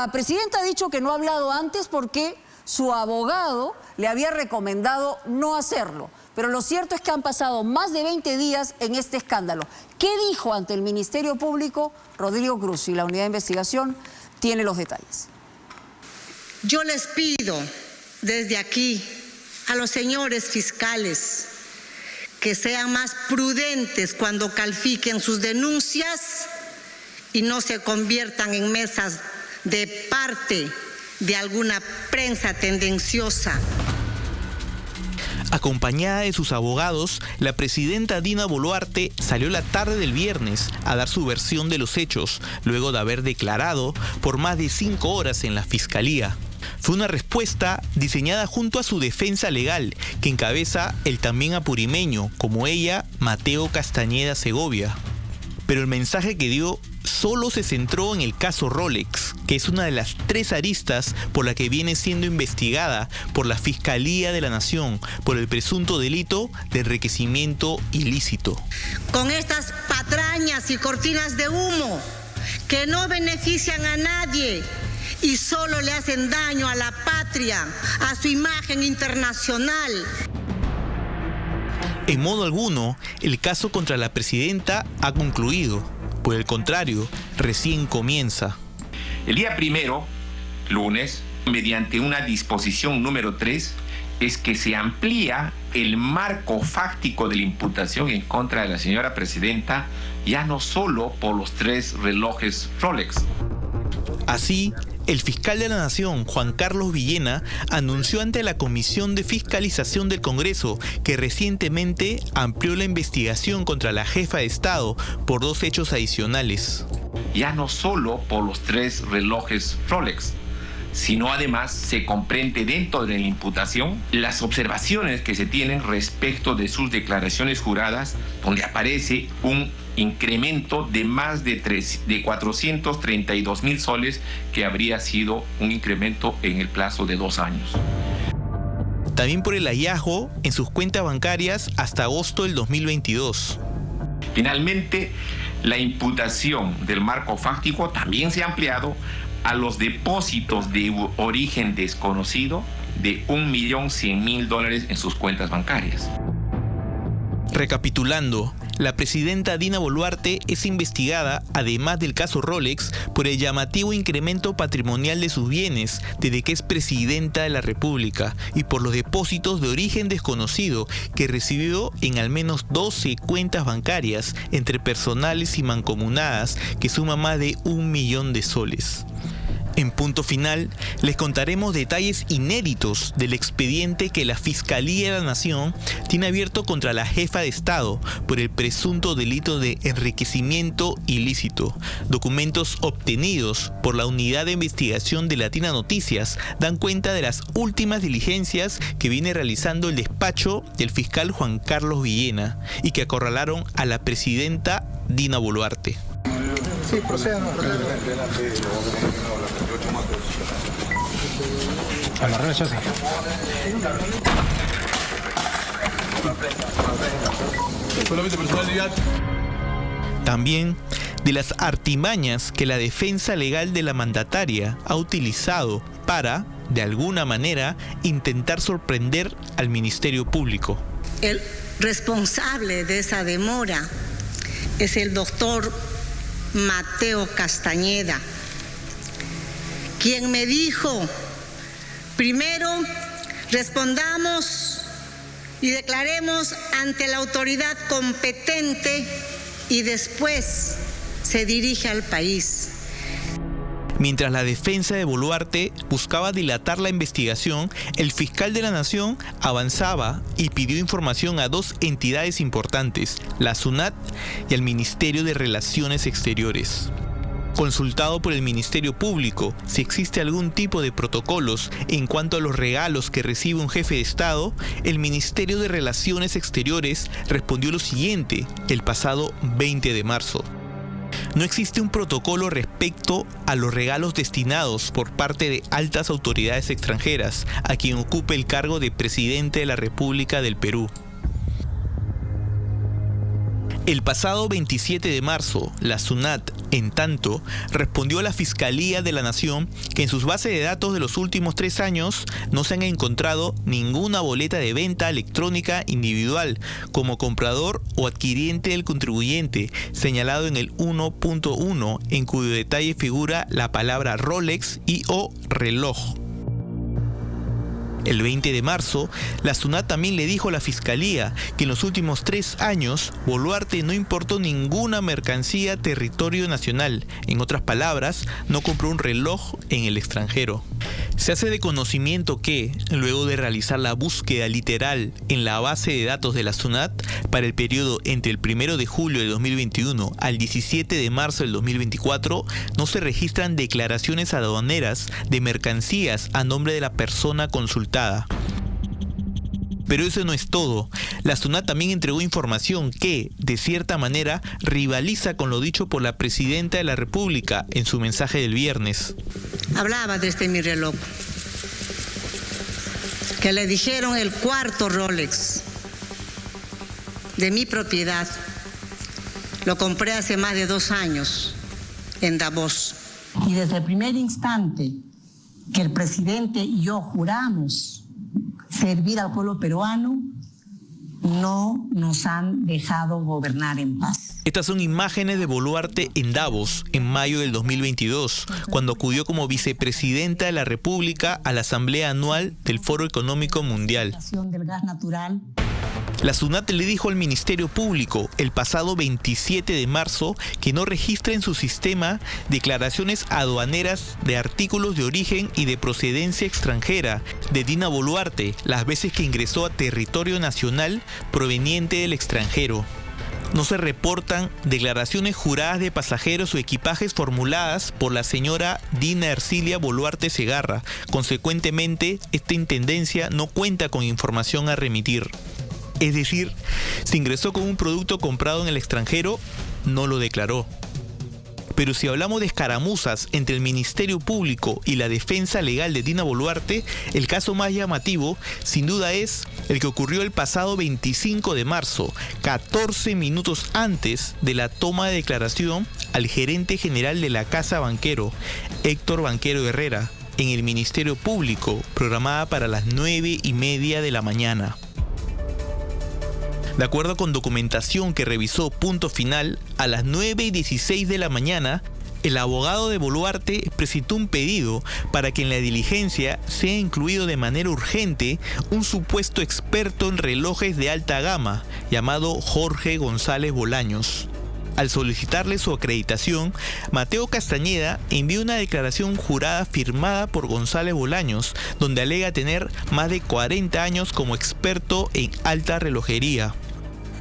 La presidenta ha dicho que no ha hablado antes porque su abogado le había recomendado no hacerlo. Pero lo cierto es que han pasado más de 20 días en este escándalo. ¿Qué dijo ante el Ministerio Público Rodrigo Cruz? Y la unidad de investigación tiene los detalles. Yo les pido desde aquí a los señores fiscales que sean más prudentes cuando califiquen sus denuncias y no se conviertan en mesas de parte de alguna prensa tendenciosa. Acompañada de sus abogados, la presidenta Dina Boluarte salió la tarde del viernes a dar su versión de los hechos, luego de haber declarado por más de 5 horas en la fiscalía. Fue una respuesta diseñada junto a su defensa legal, que encabeza el también apurimeño, como ella, Mateo Castañeda Segovia. Pero el mensaje que dio solo se centró en el caso Rolex, que es una de las 3 aristas por la que viene siendo investigada por la Fiscalía de la Nación por el presunto delito de enriquecimiento ilícito. Con estas patrañas y cortinas de humo que no benefician a nadie y solo le hacen daño a la patria, a su imagen internacional. En modo alguno, el caso contra la presidenta ha concluido. Por el contrario, recién comienza. El día primero, lunes, mediante una disposición número 3, es que se amplía el marco fáctico de la imputación en contra de la señora presidenta, ya no solo por los 3 relojes Rolex. Así, el fiscal de la Nación, Juan Carlos Villena, anunció ante la Comisión de Fiscalización del Congreso que recientemente amplió la investigación contra la jefa de Estado por 2 hechos adicionales. Ya no solo por los 3 relojes Rolex, sino además se comprende dentro de la imputación las observaciones que se tienen respecto de sus declaraciones juradas, donde aparece un incremento de más de 432,000 soles, que habría sido un incremento en el plazo de 2 años. También por el hallazgo en sus cuentas bancarias hasta agosto del 2022. Finalmente, la imputación del marco fáctico también se ha ampliado a los depósitos de origen desconocido de $1.100.000 en sus cuentas bancarias. Recapitulando, la presidenta Dina Boluarte es investigada, además del caso Rolex, por el llamativo incremento patrimonial de sus bienes desde que es presidenta de la República y por los depósitos de origen desconocido que recibió en al menos 12 cuentas bancarias entre personales y mancomunadas, que suma más de 1 millón de soles. En Punto Final, les contaremos detalles inéditos del expediente que la Fiscalía de la Nación tiene abierto contra la jefa de Estado por el presunto delito de enriquecimiento ilícito. Documentos obtenidos por la Unidad de Investigación de Latina Noticias dan cuenta de las últimas diligencias que viene realizando el despacho del fiscal Juan Carlos Villena y que acorralaron a la presidenta Dina Boluarte. Sí, procedan. Amarrar la chaza. Solamente personalidad. También de las artimañas que la defensa legal de la mandataria ha utilizado para, de alguna manera, intentar sorprender al Ministerio Público. El responsable de esa demora es el doctor Mateo Castañeda, quien me dijo: primero respondamos y declaremos ante la autoridad competente y después se dirige al país. Mientras la defensa de Boluarte buscaba dilatar la investigación, el fiscal de la Nación avanzaba y pidió información a 2 entidades importantes, la SUNAT y al Ministerio de Relaciones Exteriores. Consultado por el Ministerio Público si existe algún tipo de protocolos en cuanto a los regalos que recibe un jefe de Estado, el Ministerio de Relaciones Exteriores respondió lo siguiente el pasado 20 de marzo. No existe un protocolo respecto a los regalos destinados por parte de altas autoridades extranjeras a quien ocupe el cargo de presidente de la República del Perú. El pasado 27 de marzo, la SUNAT, en tanto, respondió a la Fiscalía de la Nación que en sus bases de datos de los últimos 3 años no se han encontrado ninguna boleta de venta electrónica individual como comprador o adquiriente del contribuyente, señalado en el 1.1, en cuyo detalle figura la palabra Rolex y o reloj. El 20 de marzo, la SUNAT también le dijo a la Fiscalía que en los últimos 3 años Boluarte no importó ninguna mercancía a territorio nacional. En otras palabras, no compró un reloj en el extranjero. Se hace de conocimiento que, luego de realizar la búsqueda literal en la base de datos de la SUNAT para el periodo entre el 1 de julio de 2021 al 17 de marzo del 2024, no se registran declaraciones aduaneras de mercancías a nombre de la persona consultada. Pero eso no es todo. La SUNAT también entregó información que, de cierta manera, rivaliza con lo dicho por la Presidenta de la República en su mensaje del viernes. Hablaba desde mi reloj, que le dijeron el 4.º Rolex de mi propiedad. Lo compré hace más de 2 años en Davos. Y desde el primer instante que el presidente y yo juramos servir al pueblo peruano, no nos han dejado gobernar en paz. Estas son imágenes de Boluarte en Davos en mayo del 2022, cuando acudió como vicepresidenta de la República a la Asamblea Anual del Foro Económico Mundial. Del gas natural. La SUNAT le dijo al Ministerio Público el pasado 27 de marzo que no registra en su sistema declaraciones aduaneras de artículos de origen y de procedencia extranjera de Dina Boluarte las veces que ingresó a territorio nacional proveniente del extranjero. No se reportan declaraciones juradas de pasajeros o equipajes formuladas por la señora Dina Ercilia Boluarte Segarra. Consecuentemente, esta intendencia no cuenta con información a remitir. Es decir, si ingresó con un producto comprado en el extranjero, no lo declaró. Pero si hablamos de escaramuzas entre el Ministerio Público y la defensa legal de Dina Boluarte, el caso más llamativo, sin duda, es el que ocurrió el pasado 25 de marzo, 14 minutos antes de la toma de declaración al gerente general de la Casa Banquero, Héctor Banquero Herrera, en el Ministerio Público, programada para las 9:30 de la mañana. De acuerdo con documentación que revisó Punto Final, a las 9:16 de la mañana, el abogado de Boluarte presentó un pedido para que en la diligencia sea incluido de manera urgente un supuesto experto en relojes de alta gama, llamado Jorge González Bolaños. Al solicitarle su acreditación, Mateo Castañeda envió una declaración jurada firmada por González Bolaños, donde alega tener más de 40 años como experto en alta relojería.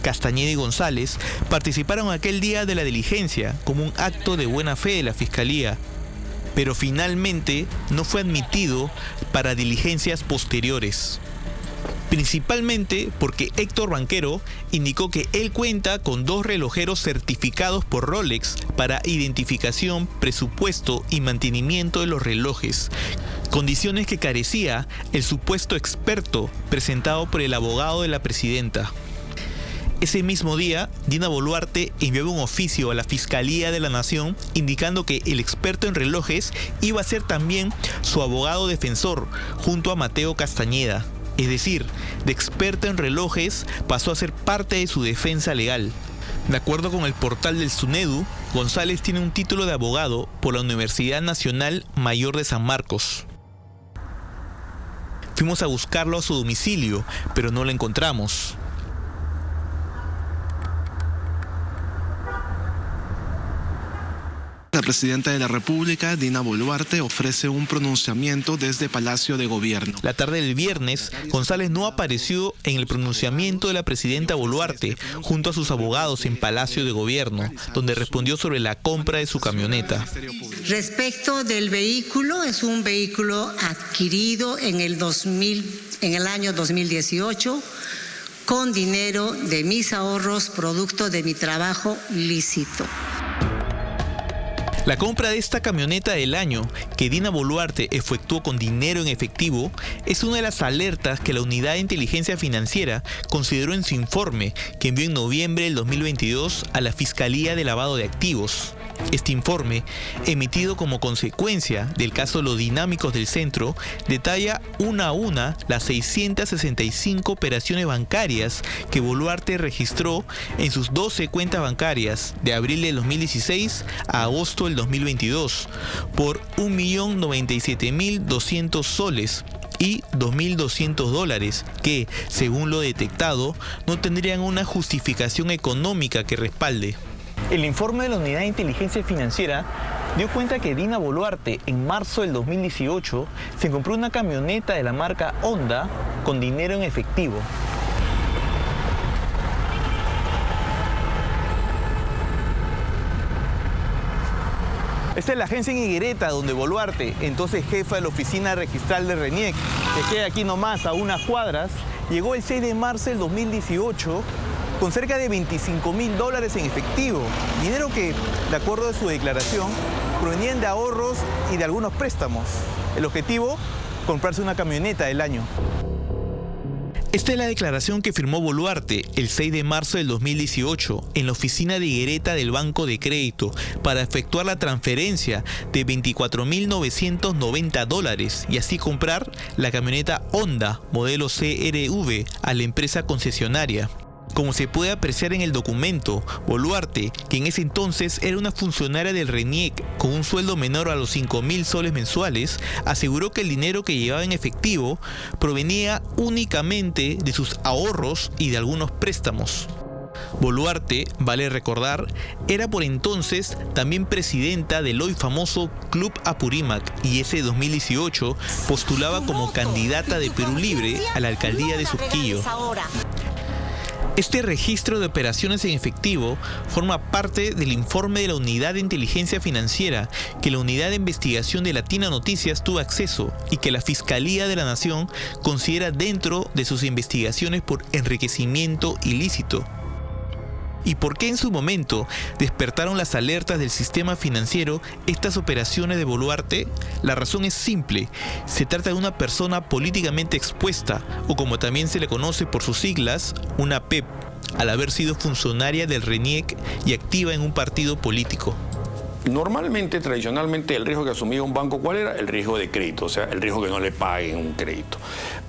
Castañeda y González participaron aquel día de la diligencia como un acto de buena fe de la Fiscalía, pero finalmente no fue admitido para diligencias posteriores. Principalmente porque Héctor Banquero indicó que él cuenta con 2 relojeros certificados por Rolex para identificación, presupuesto y mantenimiento de los relojes, condiciones que carecía el supuesto experto presentado por el abogado de la presidenta. Ese mismo día, Dina Boluarte envió un oficio a la Fiscalía de la Nación indicando que el experto en relojes iba a ser también su abogado defensor junto a Mateo Castañeda. Es decir, de experto en relojes pasó a ser parte de su defensa legal. De acuerdo con el portal del SUNEDU, González tiene un título de abogado por la Universidad Nacional Mayor de San Marcos. Fuimos a buscarlo a su domicilio, pero no lo encontramos. La presidenta de la República, Dina Boluarte, ofrece un pronunciamiento desde Palacio de Gobierno. La tarde del viernes, González no apareció en el pronunciamiento de la presidenta Boluarte junto a sus abogados en Palacio de Gobierno, donde respondió sobre la compra de su camioneta. Respecto del vehículo, es un vehículo adquirido en el año 2018 con dinero de mis ahorros, producto de mi trabajo lícito. La compra de esta camioneta del año, que Dina Boluarte efectuó con dinero en efectivo, es una de las alertas que la Unidad de Inteligencia Financiera consideró en su informe que envió en noviembre del 2022 a la Fiscalía de Lavado de Activos. Este informe, emitido como consecuencia del caso Los Dinámicos del Centro, detalla una a una las 665 operaciones bancarias que Boluarte registró en sus 12 cuentas bancarias de abril del 2016 a agosto del 2022 por 1.097.200 soles y $2.200 que, según lo detectado, no tendrían una justificación económica que respalde. El informe de la Unidad de Inteligencia Financiera dio cuenta que Dina Boluarte en marzo del 2018 se compró una camioneta de la marca Honda con dinero en efectivo. Esta es la agencia en Higuereta donde Boluarte, entonces jefa de la oficina registral de RENIEC, que queda aquí nomás a unas cuadras, llegó el 6 de marzo del 2018 con cerca de $25.000 en efectivo, dinero que, de acuerdo a su declaración, provenían de ahorros y de algunos préstamos. El objetivo, comprarse una camioneta del año. Esta es la declaración que firmó Boluarte el 6 de marzo del 2018 en la oficina de Higuereta del Banco de Crédito para efectuar la transferencia de $24.990 y así comprar la camioneta Honda modelo CR-V a la empresa concesionaria. Como se puede apreciar en el documento, Boluarte, que en ese entonces era una funcionaria del RENIEC con un sueldo menor a los 5.000 soles mensuales, aseguró que el dinero que llevaba en efectivo provenía únicamente de sus ahorros y de algunos préstamos. Boluarte, vale recordar, era por entonces también presidenta del hoy famoso Club Apurímac y ese 2018 postulaba como candidata de Perú Libre a la alcaldía de Surquillo. Este registro de operaciones en efectivo forma parte del informe de la Unidad de Inteligencia Financiera que la Unidad de Investigación de Latina Noticias tuvo acceso y que la Fiscalía de la Nación considera dentro de sus investigaciones por enriquecimiento ilícito. ¿Y por qué en su momento despertaron las alertas del sistema financiero estas operaciones de Boluarte? La razón es simple. Se trata de una persona políticamente expuesta, o como también se le conoce por sus siglas, una PEP, al haber sido funcionaria del RENIEC y activa en un partido político. Normalmente, tradicionalmente, el riesgo que asumía un banco, ¿cuál era? El riesgo de crédito, o sea, el riesgo que no le paguen un crédito.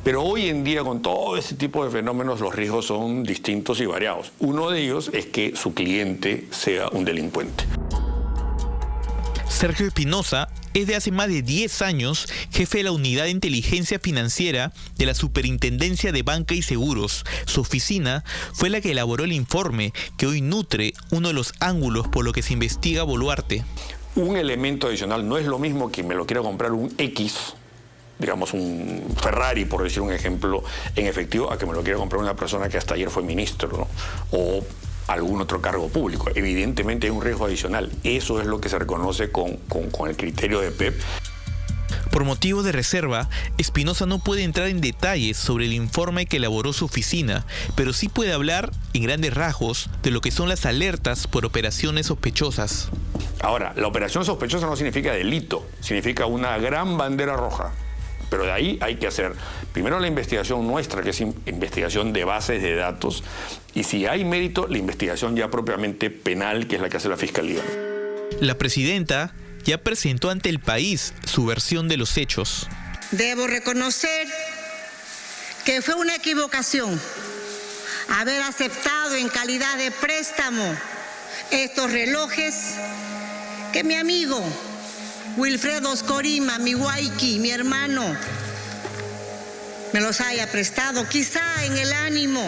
Pero hoy en día, con todo ese tipo de fenómenos, los riesgos son distintos y variados. Uno de ellos es que su cliente sea un delincuente. Sergio Espinosa es de hace más de 10 años jefe de la Unidad de Inteligencia Financiera de la Superintendencia de Banca y Seguros. Su oficina fue la que elaboró el informe que hoy nutre uno de los ángulos por lo que se investiga Boluarte. Un elemento adicional no es lo mismo que me lo quiera comprar un X, digamos un Ferrari, por decir un ejemplo, en efectivo, a que me lo quiera comprar una persona que hasta ayer fue ministro, ¿no? O algún otro cargo público. Evidentemente hay un riesgo adicional. Eso es lo que se reconoce con el criterio de PEP. Por motivo de reserva, Espinosa no puede entrar en detalles sobre el informe que elaboró su oficina, pero sí puede hablar, en grandes rasgos, de lo que son las alertas por operaciones sospechosas. Ahora, la operación sospechosa no significa delito, significa una gran bandera roja. Pero de ahí hay que hacer primero la investigación nuestra, que es investigación de bases de datos, y si hay mérito, la investigación ya propiamente penal, que es la que hace la Fiscalía. La presidenta ya presentó ante el país su versión de los hechos. Debo reconocer que fue una equivocación haber aceptado en calidad de préstamo estos relojes que mi amigo Wilfredo Oscorima, mi Guayqui, mi hermano, me los haya prestado, quizá en el ánimo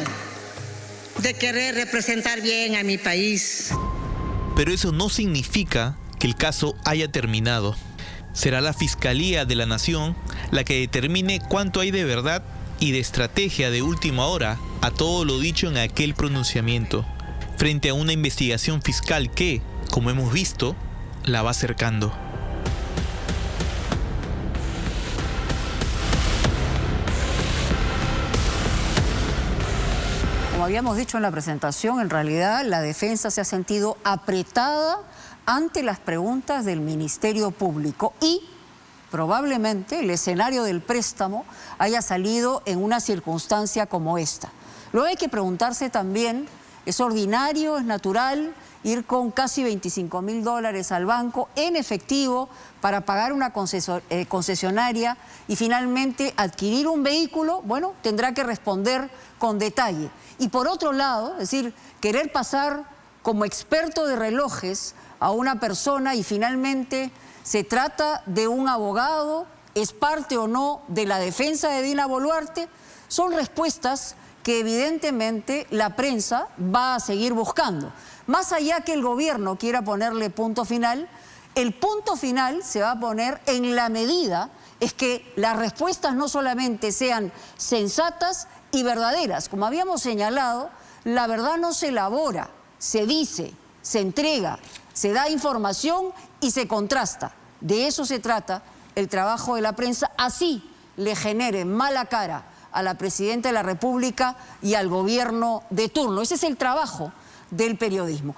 de querer representar bien a mi país. Pero eso no significa que el caso haya terminado. Será la Fiscalía de la Nación la que determine cuánto hay de verdad y de estrategia de última hora a todo lo dicho en aquel pronunciamiento, frente a una investigación fiscal que, como hemos visto, la va acercando. Como habíamos dicho en la presentación, en realidad la defensa se ha sentido apretada ante las preguntas del Ministerio Público y probablemente el escenario del préstamo haya salido en una circunstancia como esta. Luego hay que preguntarse también, ¿es ordinario, es natural ir con casi $25.000 al banco en efectivo para pagar una concesionaria y finalmente adquirir un vehículo? Bueno, tendrá que responder con detalle. Y por otro lado, es decir, querer pasar como experto de relojes a una persona y finalmente se trata de un abogado, es parte o no de la defensa de Dina Boluarte, son respuestas que evidentemente la prensa va a seguir buscando. Más allá que el gobierno quiera ponerle punto final, el punto final se va a poner en la medida es que las respuestas no solamente sean sensatas y verdaderas. Como habíamos señalado, la verdad no se elabora, se dice, se entrega, se da información y se contrasta. De eso se trata el trabajo de la prensa, así le genere mala cara a la Presidenta de la República y al gobierno de turno. Ese es el trabajo del periodismo.